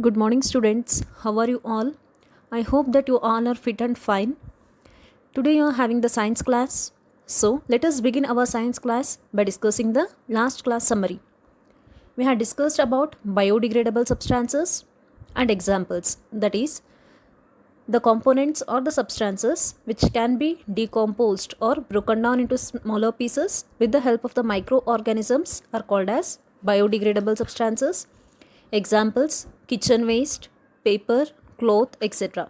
Good morning, students. How are you all? I hope that you all are fit and fine. Today you are having the science class. So, let us begin our science class by discussing the last class summary. We had discussed about biodegradable substances and examples, that is, the components or the substances which can be decomposed or broken down into smaller pieces with the help of the microorganisms are called as biodegradable substances. Examples: kitchen waste, paper, cloth, etc.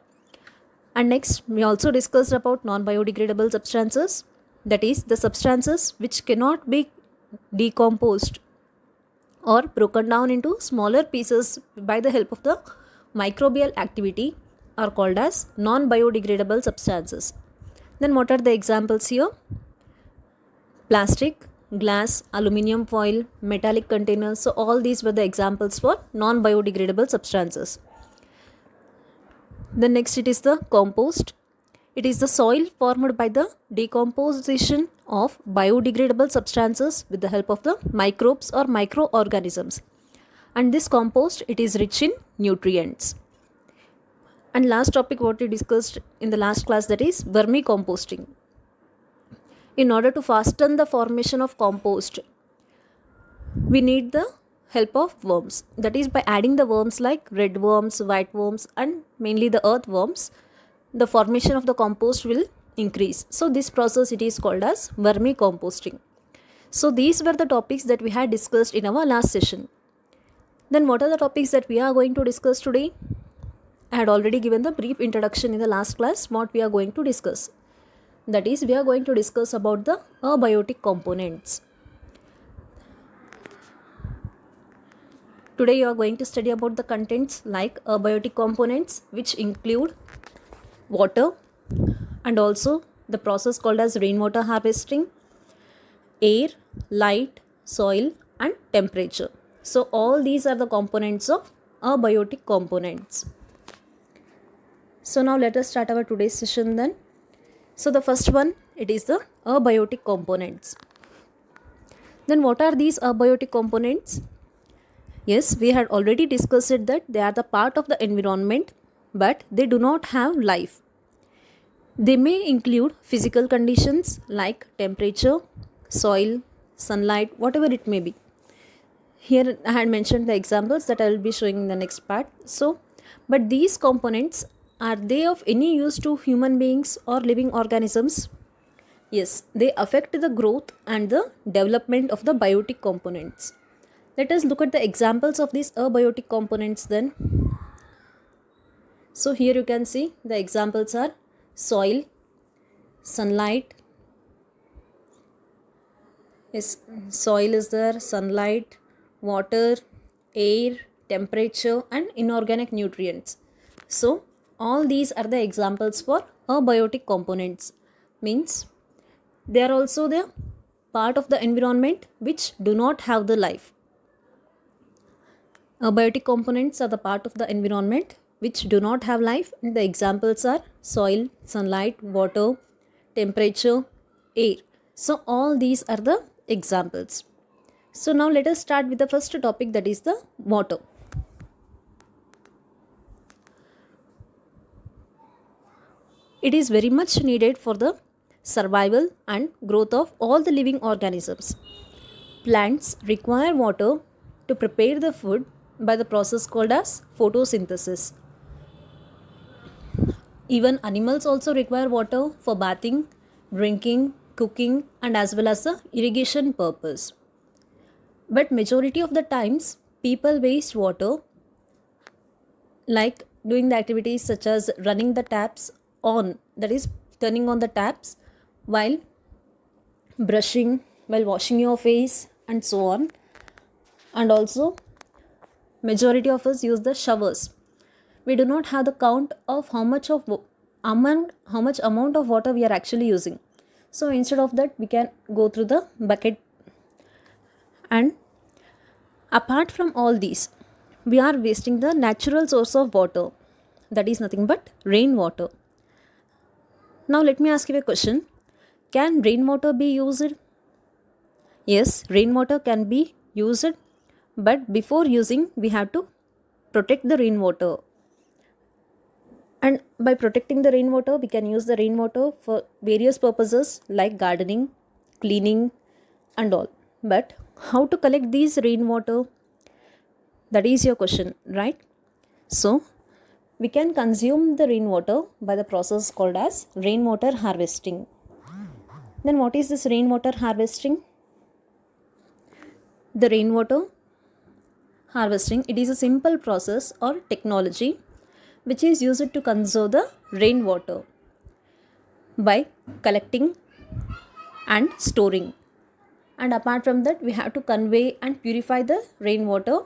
And next, we also discussed about non-biodegradable substances, that is, the substances which cannot be decomposed or broken down into smaller pieces by the help of the microbial activity are called as non-biodegradable substances. Then what are the examples here? Plastic, glass, aluminium foil, metallic containers. So all these were the examples for non-biodegradable substances. Then next it is the compost. It is the soil formed by the decomposition of biodegradable substances with the help of the microbes or microorganisms. And this compost, it is rich in nutrients. And last topic what we discussed in the last class, that is vermicomposting. In order to fasten the formation of compost, we need the help of worms. That is, by adding the worms like red worms, white worms, and mainly the earthworms, the formation of the compost will increase. So this process, it is called as vermicomposting. So these were the topics that we had discussed in our last session. Then what are the topics that we are going to discuss today? I had already given the brief introduction in the last class what we are going to discuss. That is, we are going to discuss about the abiotic components. Today you are going to study about the contents like abiotic components, which include water and also the process called as rainwater harvesting, air, light, soil and temperature. So all these are the components of abiotic components. So now let us start our today's session then. So the first one, it is the abiotic components. Then what are these abiotic components? Yes, we had already discussed it that they are the part of the environment, but they do not have life. They may include physical conditions like temperature, soil, sunlight, whatever it may be. Here I had mentioned the examples that I will be showing in the next part. So, but these components, are they of any use to human beings or living organisms? Yes, they affect the growth and the development of the biotic components. Let us look at the examples of these abiotic components then. So here you can see the examples are soil, sunlight. Yes, soil is there, sunlight, water, air, temperature and inorganic nutrients. So all these are the examples for abiotic components. Means they are also the part of the environment which do not have the life. Abiotic components are the part of the environment which do not have life, and the examples are soil, sunlight, water, temperature, air. So all these are the examples. So now let us start with the first topic, that is the water. It is very much needed for the survival and growth of all the living organisms. Plants require water to prepare the food by the process called as photosynthesis. Even animals also require water for bathing, drinking, cooking and as well as the irrigation purpose. But majority of the times people waste water like doing the activities such as running the taps on, that is turning on the taps, while brushing, while washing your face and so on. And also majority of us use the showers. We do not have the count of how much amount of water we are actually using. So instead of that, we can go through the bucket. And apart from all these, we are wasting the natural source of water, that is nothing but rainwater. Now let me ask you a question. Can rainwater be used? Yes, rainwater can be used, but before using we have to protect the rainwater. And by protecting the rainwater, we can use the rainwater for various purposes like gardening, cleaning, and all. But how to collect these rainwater? That is your question, right? So, we can consume the rainwater by the process called as rainwater harvesting. Then, what is this rainwater harvesting? The rainwater harvesting, it is a simple process or technology which is used to conserve the rainwater by collecting and storing. And apart from that, we have to convey and purify the rainwater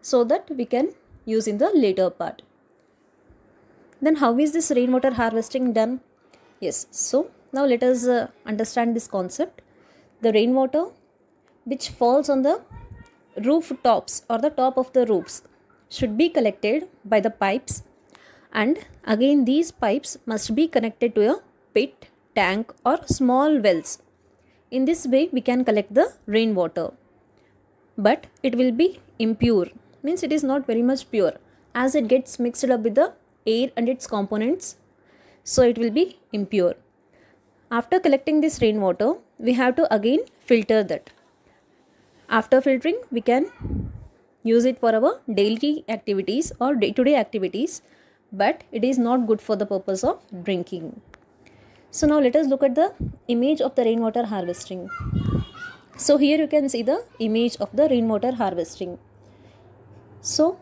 so that we can use in the later part. Then how is this rainwater harvesting done? Yes, so now let us understand this concept. The rainwater which falls on the rooftops or the top of the roofs should be collected by the pipes, and again these pipes must be connected to a pit, tank or small wells. In this way we can collect the rainwater, but it will be impure, means it is not very much pure as it gets mixed up with the air and its components, so it will be impure. After collecting this rainwater, we have to again filter that. After filtering, we can use it for our daily activities or day-to-day activities, but it is not good for the purpose of drinking. So now let us look at the image of the rainwater harvesting. So here you can see the image of the rainwater harvesting. So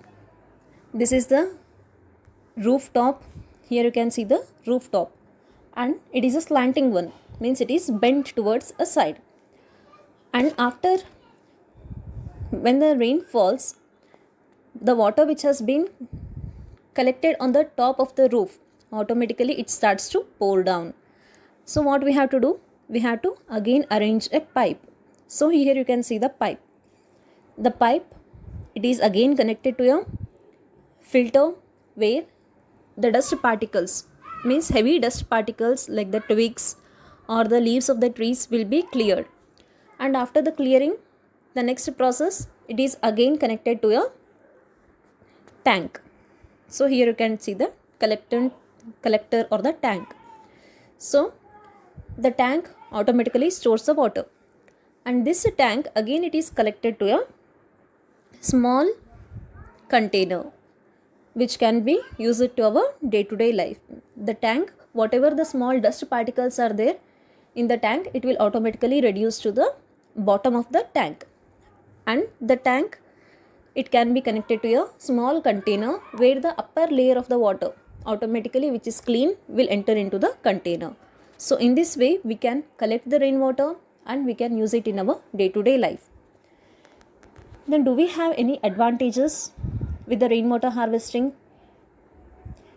this is the rooftop. Here you can see the rooftop, and it is a slanting one, means it is bent towards a side. And after, when the rain falls, the water which has been collected on the top of the roof, automatically it starts to pour down. So what we have to do? We have to again arrange a pipe. So here you can see the pipe. The pipe, it is again connected to a filter where the dust particles, means heavy dust particles like the twigs or the leaves of the trees will be cleared. And after the clearing, the next process, it is again connected to a tank. So here you can see the collector or the tank. So the tank automatically stores the water, and this tank again it is collected to a small container which can be used to our day-to-day life. The tank, whatever the small dust particles are there in the tank, it will automatically reduce to the bottom of the tank. And the tank, it can be connected to a small container where the upper layer of the water automatically, which is clean, will enter into the container. So in this way we can collect the rainwater and we can use it in our day-to-day life. Then do we have any advantages with the rainwater harvesting?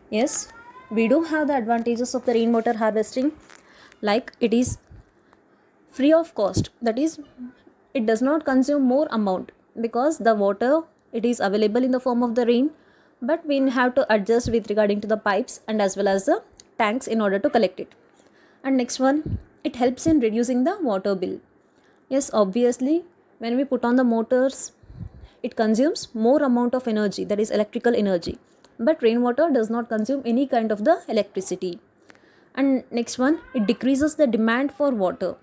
Yes, we do have the advantages of the rainwater harvesting, like it is free of cost, that is it does not consume more amount because the water, it is available in the form of the rain, but we have to adjust with regarding to the pipes and as well as the tanks in order to collect it. And next one, it helps in reducing the water bill. Yes, obviously when we put on the motors, it consumes more amount of energy, that is electrical energy, but rainwater does not consume any kind of the electricity. And next one, it decreases the demand for water.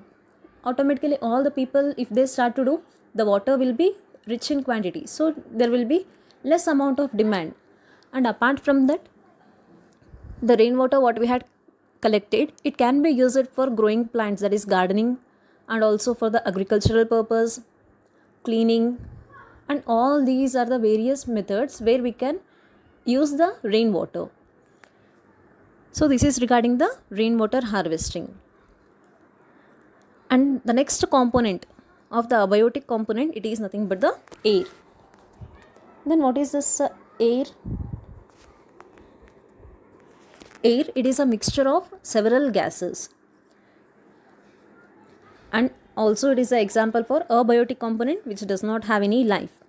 Automatically all the people, if they start to do, the water will be rich in quantity, so there will be less amount of demand. And apart from that, the rainwater what we had collected, it can be used for growing plants, that is gardening, and also for the agricultural purpose, cleaning, and all these are the various methods where we can use the rainwater. So this is regarding the rainwater harvesting. And the next component of the abiotic component, it is nothing but the air. Then what is this air? Air, it is a mixture of several gases, and also it is an example for abiotic component which does not have any life.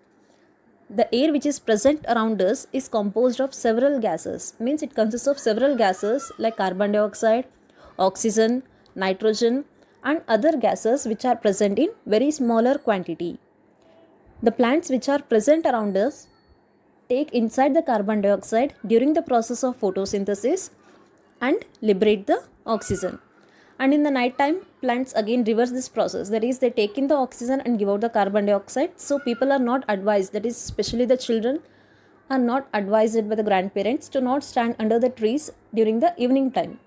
The air which is present around us is composed of several gases, means it consists of several gases like carbon dioxide, oxygen, nitrogen, and other gases which are present in very smaller quantity. The plants which are present around us, take inside the carbon dioxide during the process of photosynthesis and liberate the oxygen. And in the night time, plants again reverse this process, that is, they take in the oxygen and give out the carbon dioxide. So people are not advised, that is especially the children are not advised by the grandparents to not stand under the trees during the evening time.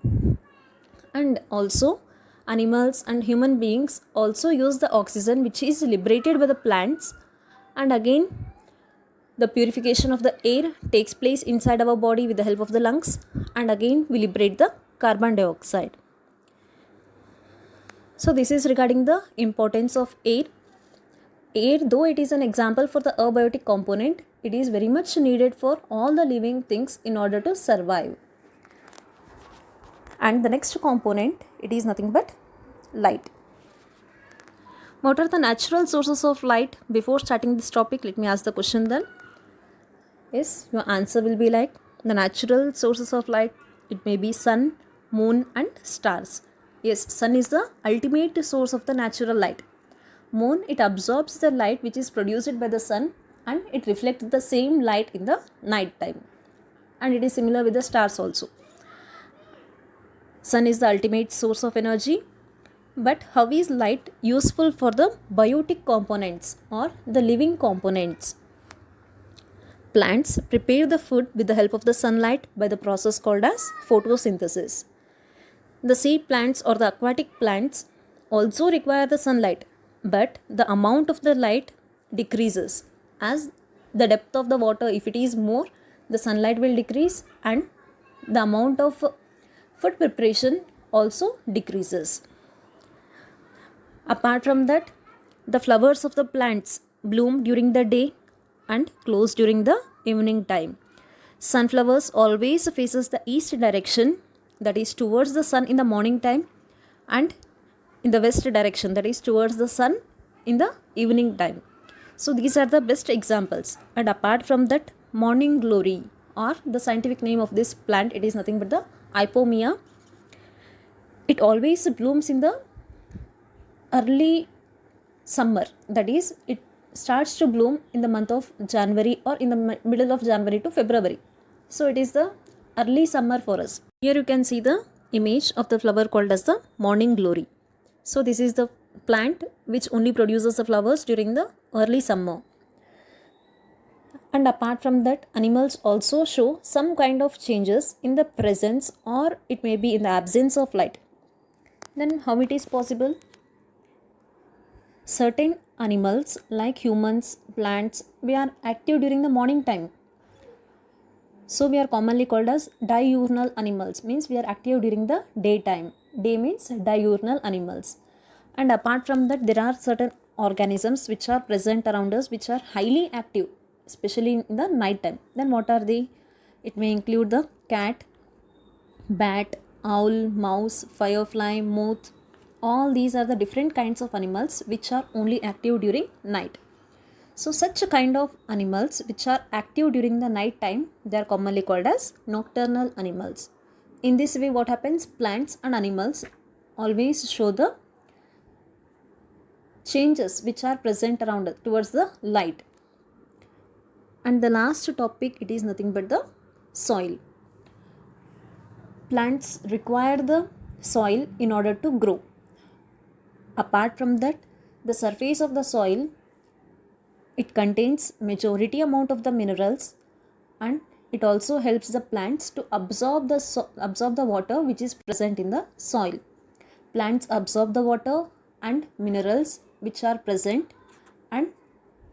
And also animals and human beings also use the oxygen which is liberated by the plants, and again the purification of the air takes place inside our body with the help of the lungs, and again we liberate the carbon dioxide. So this is regarding the importance of air. Air, though it is an example for the abiotic component, it is very much needed for all the living things in order to survive. And the next component, it is nothing but light. What are the natural sources of light? Before starting this topic, let me ask the question then. Yes, your answer will be like the natural sources of light. It may be sun, moon and stars. Yes, sun is the ultimate source of the natural light. Moon, it absorbs the light which is produced by the sun and it reflects the same light in the night time. And it is similar with the stars also. Sun is the ultimate source of energy. But how is light useful for the biotic components or the living components? Plants prepare the food with the help of the sunlight by the process called as photosynthesis. The seed plants or the aquatic plants also require the sunlight, but the amount of the light decreases as the depth of the water, if it is more, the sunlight will decrease and the amount of food preparation also decreases. Apart from that, the flowers of the plants bloom during the day and close during the evening time. Sunflowers always faces the east direction, that is towards the sun in the morning time, and in the west direction, that is towards the sun in the evening time. So these are the best examples. And apart from that, morning glory, or the scientific name of this plant, it is nothing but the Ipomea. It always blooms in the early summer, that is it starts to bloom in the month of January or in the middle of January to February. So it is the early summer for us. Here you can see the image of the flower called as the morning glory. So this is the plant which only produces the flowers during the early summer. And apart from that, animals also show some kind of changes in the presence or it may be in the absence of light. Then how it is possible? Certain animals like humans, plants, we are active during the morning time. So we are commonly called as diurnal animals, means we are active during the daytime. Day means diurnal animals. And apart from that, there are certain organisms which are present around us which are highly active, especially in the night time. Then what are they? It may include the cat, bat, owl, mouse, firefly, moth. All these are the different kinds of animals which are only active during night. So such a kind of animals which are active during the night time, they are commonly called as nocturnal animals. In this way, what happens? Plants and animals always show the changes which are present around us towards the light. And the last topic, it is nothing but the soil. Plants require the soil in order to grow. Apart from that, the surface of the soil, it contains majority amount of the minerals and it also helps the plants to absorb the water which is present in the soil. Plants absorb the water and minerals which are present and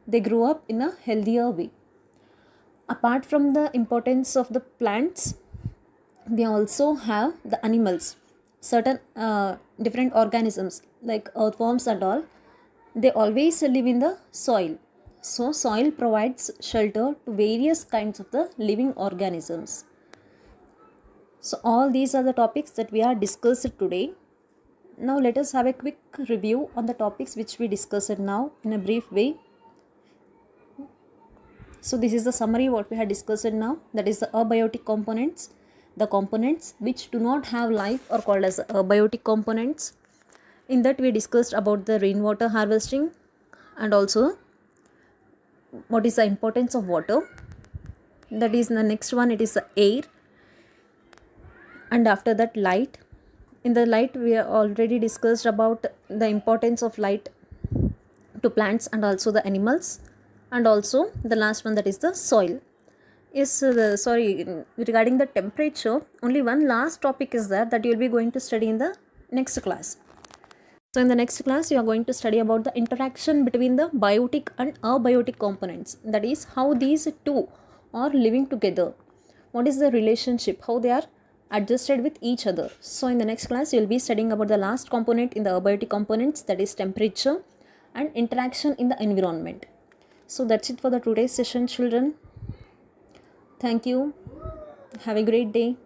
they grow up in a healthier way. Apart from the importance of the plants, we also have the animals. Certain different organisms like earthworms and all, they always live in the soil. So soil provides shelter to various kinds of the living organisms. So all these are the topics that we are discussed today. Now let us have a quick review on the topics which we discussed now in a brief way. So this is the summary what we had discussed now, that is the abiotic components. The components which do not have life are called as abiotic components. In that we discussed about the rainwater harvesting and also what is the importance of water. that is the next one, it is the air, and after that light. In the light we are already discussed about the importance of light to plants and also the animals, and also the last one, that is the soil. Yes, regarding the temperature, only one last topic is there that you will be going to study in the next class. So in the next class, you are going to study about the interaction between the biotic and abiotic components. That is, how these two are living together. What is the relationship? How they are adjusted with each other. So in the next class, you will be studying about the last component in the abiotic components, that is temperature and interaction in the environment. So that's it for the today's session, children. Thank you. Have a great day.